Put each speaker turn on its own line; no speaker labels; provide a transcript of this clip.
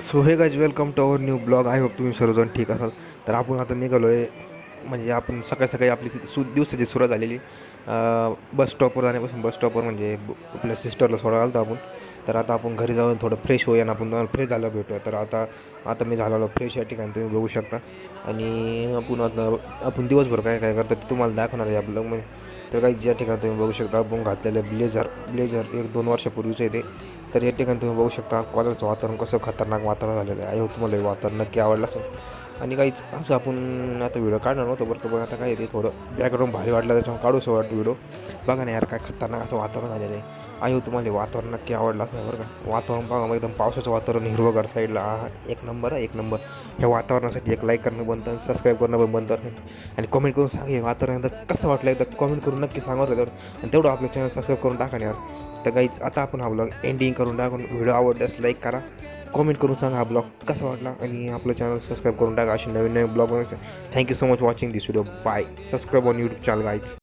So hey guys welcome to our new blog. I hope तुम्ही सर्वजण ठीक असाल. तर आपण आता निघालो आहे, म्हणजे आपण सकाळी सकाळी आपली दिवसाची सुरुवात झालेली बस स्टॉपवर जाण्यापासून. बस स्टॉपवर म्हणजे आपल्या सिस्टरला सोडायला आलो आपण. तर आता आपण घरी जाऊन थोडं फ्रेश होऊया ना, आपण फ्रेश झालं भेटूया. तर आता मी झालेलो फ्रेश या ठिकाणी तुम्ही बघू शकता. आणि आपण दिवसभर काय काय करतो ते तुम्हाला दाखवणार आहे या ब्लॉगमध्ये. तर काही या ठिकाणी तुम्ही बघू शकता आपण घातलेलं ब्लेझर 1-2 वर्षापूर्वीचं आहे ते. तर या ठिकाणी तुम्ही बघू शकता कॉलेजचं वातावरण कसं खतरनाक वातावरण झालेलं आहे. तुम्हाला हे वातावरण नक्की आवडलं असेल. आणि काहीच असं आपण आता व्हिडिओ काढणार नव्हतं बरं का. बघा आता काय ते थोडं बॅकग्राऊंड भारी वाटलं त्याच्यामुळे काढूसं वाटतं व्हिडिओ. बघा ना यार, काय खतरनाक असं वातावरण झालेलं आहे. तुम्हाला हे वातावरण नक्की आवडलं असणार बरं का. वातावरण बघा मग एकदम पावसाचं वातावरण, हिरवगार साईडला. एक नंबर आहे, एक नंबर. ह्या वातावरणासाठी एक लाईक करणं बनतं आणि सबस्क्राईब करणं पण बनतं. आणि कमेंट करून सांगा हे वातावरण कसं वाटलं, एकदा कमेंट करून नक्की सांगा तेवढं. आणि तेवढं आपलं चॅनल सबस्क्राईब करून टाका ना यार. तर काहीच आता आपण हा ब्लॉग एंडिंग करून टाकून, व्हिडिओ आवडल्यास लाईक करा, कमेंट करून सांगा हा ब्लॉग कसा वाटला, आणि आपलं चॅनल सबस्क्राईब करून टाका असे नवीन नवीन ब्लॉग बनवायचे. Thank you so much watching this video. Bye. Subscribe on YouTube channel guys.